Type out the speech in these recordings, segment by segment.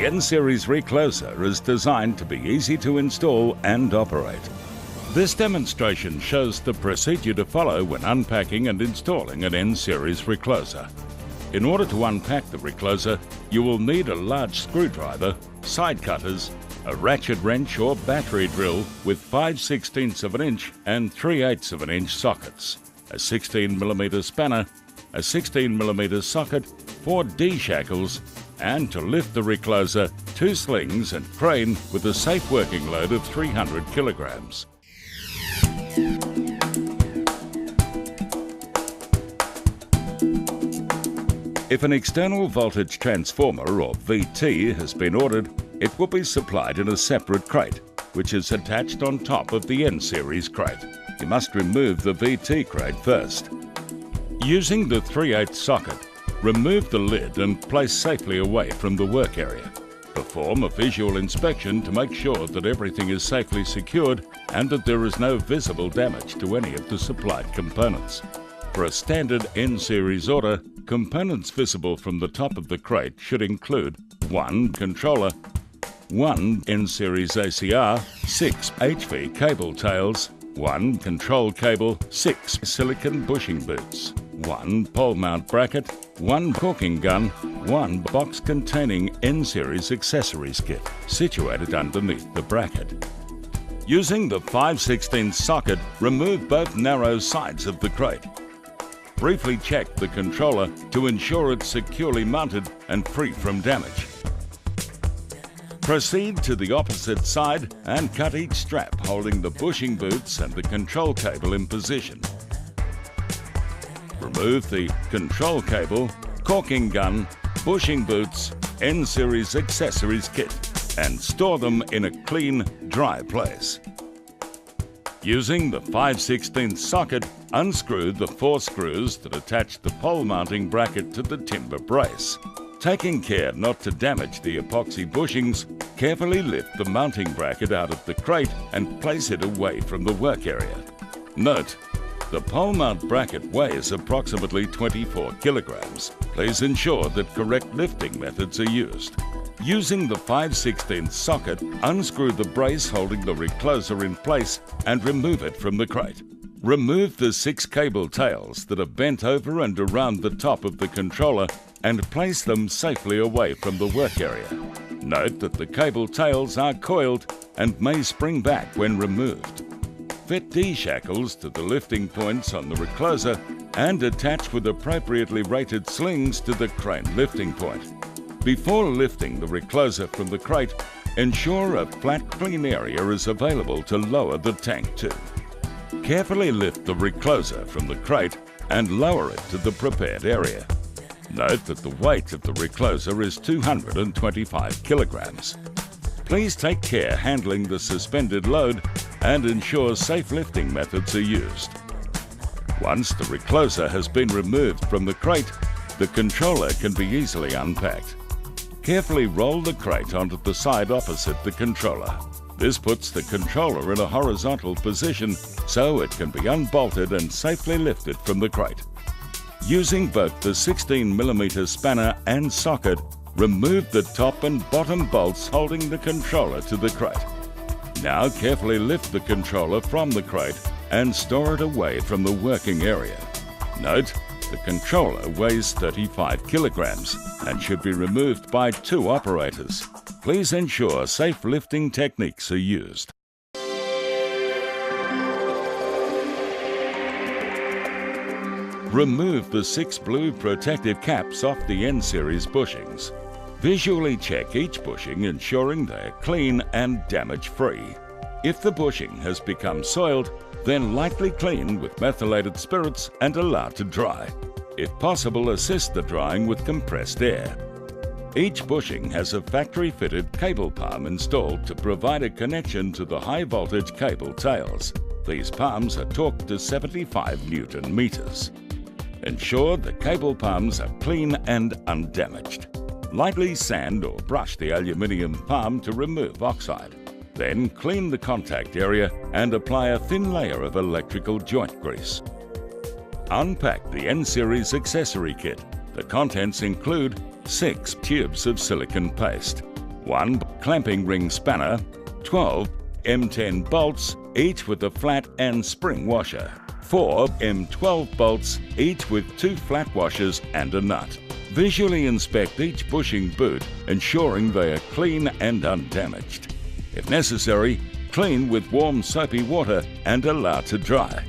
The N-Series Recloser is designed to be easy to install and operate. This demonstration shows the procedure to follow when unpacking and installing an N-Series Recloser. In order to unpack the Recloser, you will need a large screwdriver, side cutters, a ratchet wrench or battery drill with 5/16 of an inch and 3/8 of an inch sockets, a 16mm spanner, a 16mm socket, 4 D-shackles, and to lift the Recloser, 2 slings and crane with a safe working load of 300 kilograms. If an external voltage transformer or VT has been ordered, it will be supplied in a separate crate, which is attached on top of the N-Series crate. You must remove the VT crate first. Using the 3/8 socket, remove the lid and place safely away from the work area. Perform a visual inspection to make sure that everything is safely secured and that there is no visible damage to any of the supplied components. For a standard N-Series order, components visible from the top of the crate should include 1 controller, 1 N-Series ACR, 6 HV cable tails, 1 control cable, 6 silicon bushing boots, 1 pole mount bracket, 1 caulking gun, 1 box containing N-Series accessories kit situated underneath the bracket. Using the 5/16 socket, remove both narrow sides of the crate. Briefly check the controller to ensure it's securely mounted and free from damage. Proceed to the opposite side and cut each strap holding the bushing boots and the control cable in position. Remove the control cable, caulking gun, bushing boots, N-Series accessories kit and store them in a clean, dry place. Using the 5/16 socket, unscrew the 4 screws that attach the pole mounting bracket to the timber brace. Taking care not to damage the epoxy bushings, carefully lift the mounting bracket out of the crate and place it away from the work area. Note, the pole mount bracket weighs approximately 24 kilograms. Please ensure that correct lifting methods are used. Using the 5/16 socket, unscrew the brace holding the Recloser in place and remove it from the crate. Remove the 6 cable tails that are bent over and around the top of the controller and place them safely away from the work area. Note that the cable tails are coiled and may spring back when removed. Fit D-shackles to the lifting points on the Recloser and attach with appropriately rated slings to the crane lifting point. Before lifting the Recloser from the crate, ensure a flat, clean area is available to lower the tank to. Carefully lift the Recloser from the crate and lower it to the prepared area. Note that the weight of the Recloser is 225 kilograms. Please take care handling the suspended load and ensure safe lifting methods are used. Once the Recloser has been removed from the crate, the controller can be easily unpacked. Carefully roll the crate onto the side opposite the controller. This puts the controller in a horizontal position so it can be unbolted and safely lifted from the crate. Using both the 16mm spanner and socket, remove the top and bottom bolts holding the controller to the crate. Now carefully lift the controller from the crate and store it away from the working area. Note, the controller weighs 35 kilograms and should be removed by 2 operators. Please ensure safe lifting techniques are used. Remove the 6 blue protective caps off the N-Series bushings. Visually check each bushing, ensuring they are clean and damage-free. If the bushing has become soiled, then lightly clean with methylated spirits and allow to dry. If possible, assist the drying with compressed air. Each bushing has a factory-fitted cable palm installed to provide a connection to the high-voltage cable tails. These palms are torqued to 75 Newton meters. Ensure the cable palms are clean and undamaged. Lightly sand or brush the aluminium palm to remove oxide. Then clean the contact area and apply a thin layer of electrical joint grease. Unpack the N-Series accessory kit. The contents include 6 tubes of silicone paste, 1 clamping ring spanner, 12 M10 bolts, each with a flat and spring washer, 4 M12 bolts, each with 2 flat washers and a nut. Visually inspect each bushing boot, ensuring they are clean and undamaged. If necessary, clean with warm soapy water and allow to dry.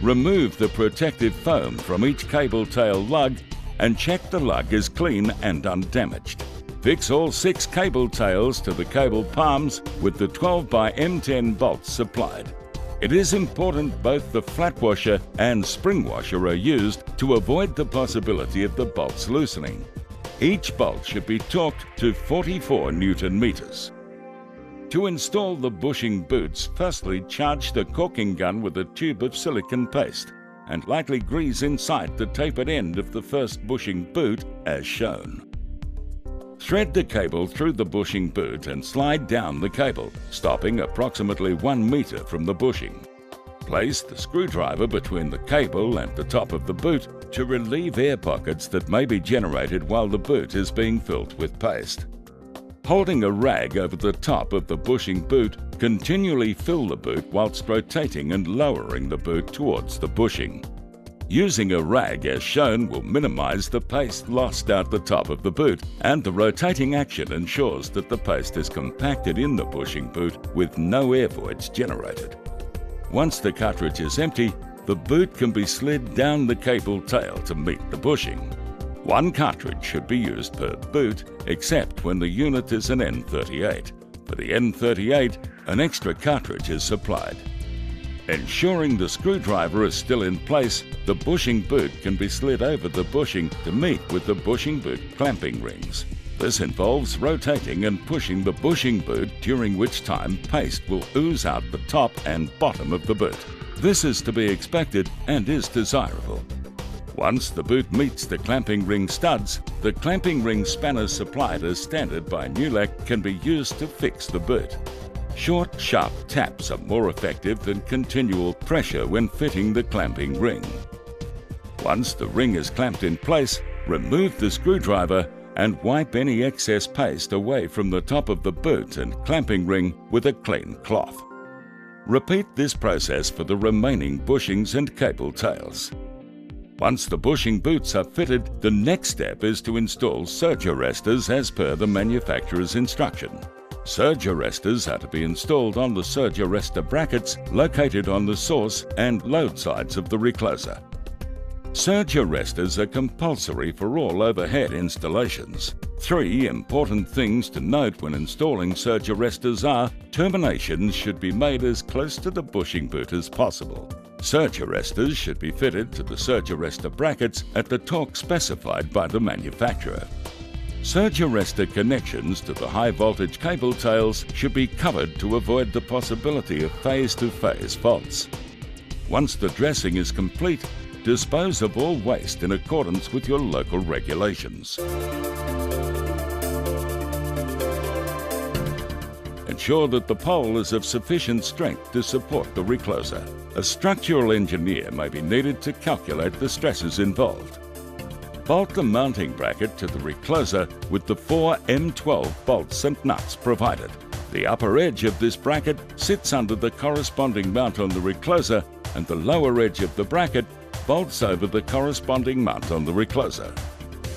Remove the protective foam from each cable tail lug and check the lug is clean and undamaged. Fix all 6 cable tails to the cable palms with the 12 by M10 bolts supplied. It is important both the flat washer and spring washer are used to avoid the possibility of the bolts loosening. Each bolt should be torqued to 44 Newton meters. To install the bushing boots, firstly charge the caulking gun with a tube of silicone paste and lightly grease inside the tapered end of the first bushing boot as shown. Thread the cable through the bushing boot and slide down the cable, stopping approximately 1 meter from the bushing. Place the screwdriver between the cable and the top of the boot to relieve air pockets that may be generated while the boot is being filled with paste. Holding a rag over the top of the bushing boot, continually fill the boot whilst rotating and lowering the boot towards the bushing. Using a rag as shown will minimize the paste lost out the top of the boot, and the rotating action ensures that the paste is compacted in the bushing boot with no air voids generated. Once the cartridge is empty, the boot can be slid down the cable tail to meet the bushing. 1 cartridge should be used per boot, except when the unit is an N38. For the N38, an extra cartridge is supplied. Ensuring the screwdriver is still in place, the bushing boot can be slid over the bushing to meet with the bushing boot clamping rings. This involves rotating and pushing the bushing boot, during which time paste will ooze out the top and bottom of the boot. This is to be expected and is desirable. Once the boot meets the clamping ring studs, the clamping ring spanners supplied as standard by NULEC can be used to fix the boot. Short, sharp taps are more effective than continual pressure when fitting the clamping ring. Once the ring is clamped in place, remove the screwdriver and wipe any excess paste away from the top of the boot and clamping ring with a clean cloth. Repeat this process for the remaining bushings and cable tails. Once the bushing boots are fitted, the next step is to install surge arresters as per the manufacturer's instruction. Surge arresters are to be installed on the surge arrestor brackets located on the source and load sides of the recloser. Surge arresters are compulsory for all overhead installations. 3 important things to note when installing surge arresters are: terminations should be made as close to the bushing boot as possible. Surge arresters should be fitted to the surge arrestor brackets at the torque specified by the manufacturer. Surge arrestor connections to the high voltage cable tails should be covered to avoid the possibility of phase-to-phase faults. Once the dressing is complete, dispose of all waste in accordance with your local regulations. Ensure that the pole is of sufficient strength to support the recloser. A structural engineer may be needed to calculate the stresses involved. Bolt the mounting bracket to the recloser with the 4 M12 bolts and nuts provided. The upper edge of this bracket sits under the corresponding mount on the recloser, and the lower edge of the bracket bolts over the corresponding mount on the recloser.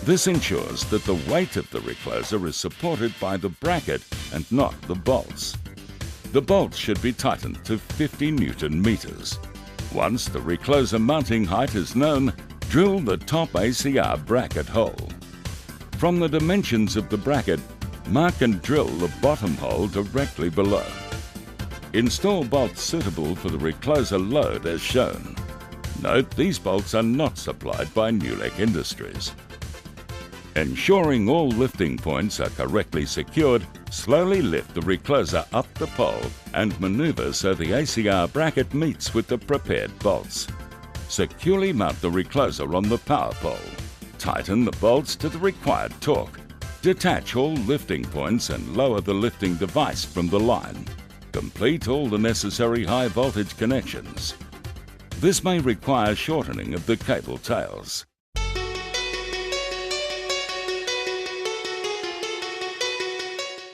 This ensures that the weight of the recloser is supported by the bracket and not the bolts. The bolts should be tightened to 50 Newton meters. Once the recloser mounting height is known, drill the top ACR bracket hole. From the dimensions of the bracket, mark and drill the bottom hole directly below. Install bolts suitable for the recloser load as shown. Note these bolts are not supplied by NULEC Industries. Ensuring all lifting points are correctly secured, slowly lift the recloser up the pole and maneuver so the ACR bracket meets with the prepared bolts. Securely mount the recloser on the power pole. Tighten the bolts to the required torque. Detach all lifting points and lower the lifting device from the line. Complete all the necessary high voltage connections. This may require shortening of the cable tails.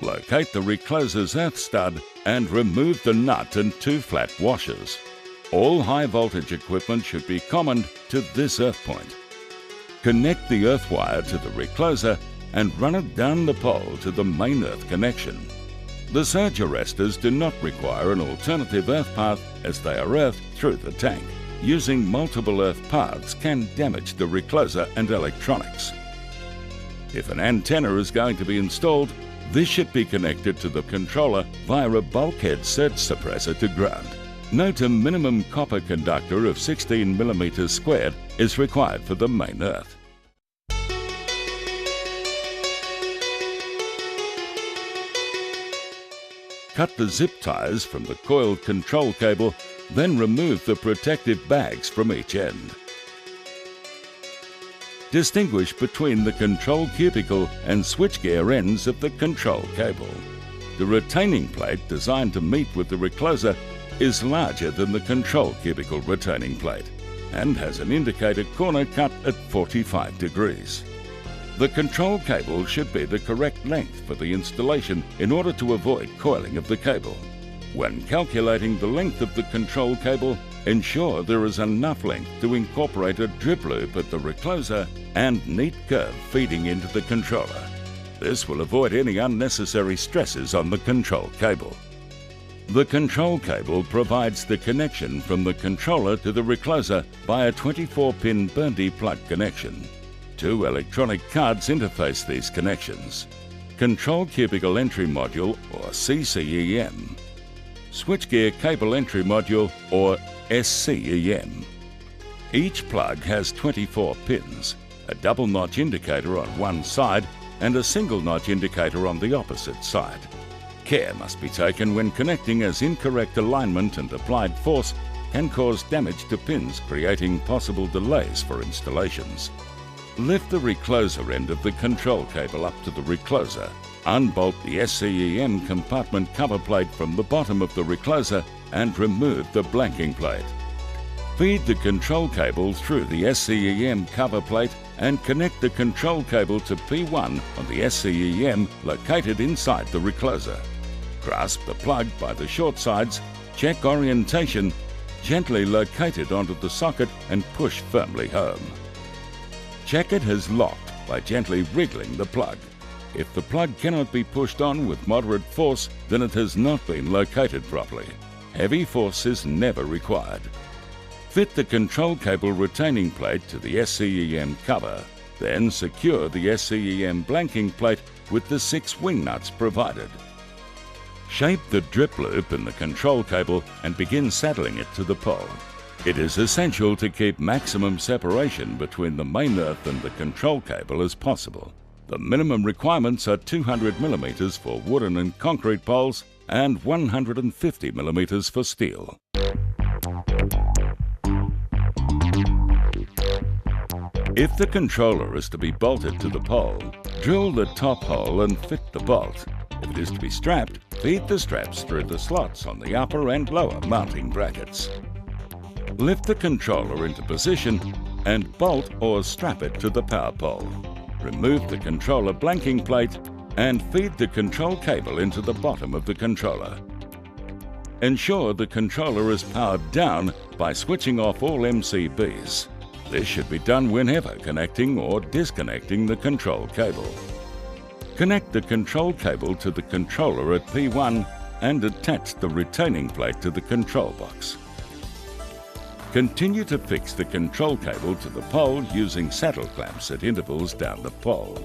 Locate the recloser's earth stud and remove the nut and 2 flat washers. All high voltage equipment should be commoned to this earth point. Connect the earth wire to the recloser and run it down the pole to the main earth connection. The surge arresters do not require an alternative earth path as they are earthed through the tank. Using multiple earth paths can damage the recloser and electronics. If an antenna is going to be installed, this should be connected to the controller via a bulkhead surge suppressor to ground. Note a minimum copper conductor of 16 mm squared is required for the main earth. Cut the zip ties from the coiled control cable, then remove the protective bags from each end. Distinguish between the control cubicle and switchgear ends of the control cable. The retaining plate designed to meet with the recloser is larger than the control cubicle retaining plate and has an indicator corner cut at 45 degrees. The control cable should be the correct length for the installation in order to avoid coiling of the cable. When calculating the length of the control cable, ensure there is enough length to incorporate a drip loop at the recloser and neat curve feeding into the controller. This will avoid any unnecessary stresses on the control cable. The control cable provides the connection from the controller to the recloser by a 24-pin Burndy plug connection. 2 electronic cards interface these connections. Control Cubicle Entry Module or CCEM. Switchgear Cable Entry Module or SCEM. Each plug has 24 pins, a double notch indicator on one side and a single notch indicator on the opposite side. Care must be taken when connecting, as incorrect alignment and applied force can cause damage to pins, creating possible delays for installations. Lift the recloser end of the control cable up to the recloser. Unbolt the SCEM compartment cover plate from the bottom of the recloser and remove the blanking plate. Feed the control cable through the SCEM cover plate and connect the control cable to P1 on the SCEM located inside the recloser. Grasp the plug by the short sides, check orientation, gently locate it onto the socket and push firmly home. Check it has locked by gently wriggling the plug. If the plug cannot be pushed on with moderate force, then it has not been located properly. Heavy force is never required. Fit the control cable retaining plate to the SCEM cover, then secure the SCEM blanking plate with the 6 wing nuts provided. Shape the drip loop in the control cable and begin saddling it to the pole. It is essential to keep maximum separation between the main earth and the control cable as possible. The minimum requirements are 200 mm for wooden and concrete poles and 150 mm for steel. If the controller is to be bolted to the pole, drill the top hole and fit the bolt. If it is to be strapped, feed the straps through the slots on the upper and lower mounting brackets. Lift the controller into position and bolt or strap it to the power pole. Remove the controller blanking plate and feed the control cable into the bottom of the controller. Ensure the controller is powered down by switching off all MCBs. This should be done whenever connecting or disconnecting the control cable. Connect the control cable to the controller at P1 and attach the retaining plate to the control box. Continue to fix the control cable to the pole using saddle clamps at intervals down the pole.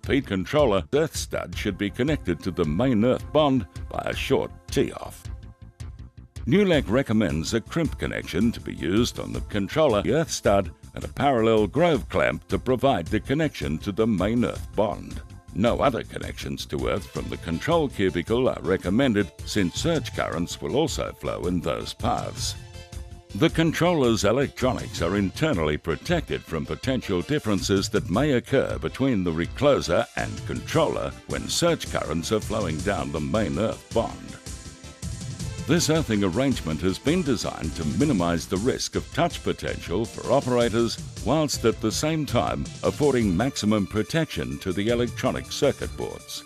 Feed controller earth stud should be connected to the main earth bond by a short tee-off. NULEC recommends a crimp connection to be used on the controller earth stud and a parallel grove clamp to provide the connection to the main earth bond. No other connections to earth from the control cubicle are recommended, since surge currents will also flow in those paths. The controller's electronics are internally protected from potential differences that may occur between the recloser and controller when surge currents are flowing down the main earth bond. This earthing arrangement has been designed to minimise the risk of touch potential for operators, whilst at the same time affording maximum protection to the electronic circuit boards.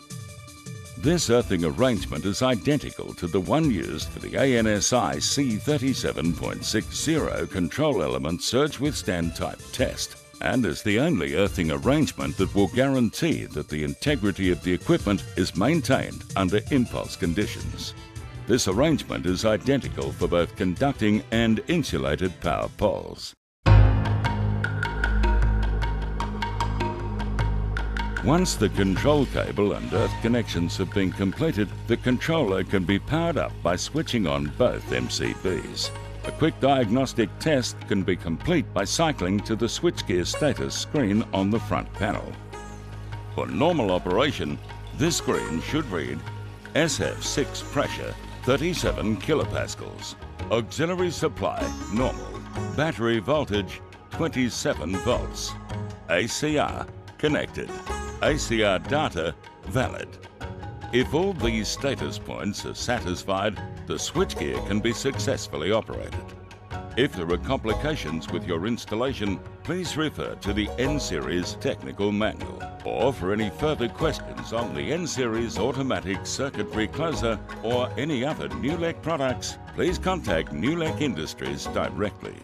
This earthing arrangement is identical to the one used for the ANSI C37.60 control element surge withstand type test, and is the only earthing arrangement that will guarantee that the integrity of the equipment is maintained under impulse conditions. This arrangement is identical for both conducting and insulated power poles. Once the control cable and earth connections have been completed, the controller can be powered up by switching on both MCBs. A quick diagnostic test can be complete by cycling to the switchgear status screen on the front panel. For normal operation, this screen should read SF6 pressure 37 kilopascals, auxiliary supply normal, battery voltage 27 volts, ACR connected, ACR data valid. If all these status points are satisfied, the switchgear can be successfully operated. If there are complications with your installation, please refer to the N-Series technical manual. Or for any further questions on the N-Series automatic circuit recloser or any other NULEC products, please contact NULEC Industries directly.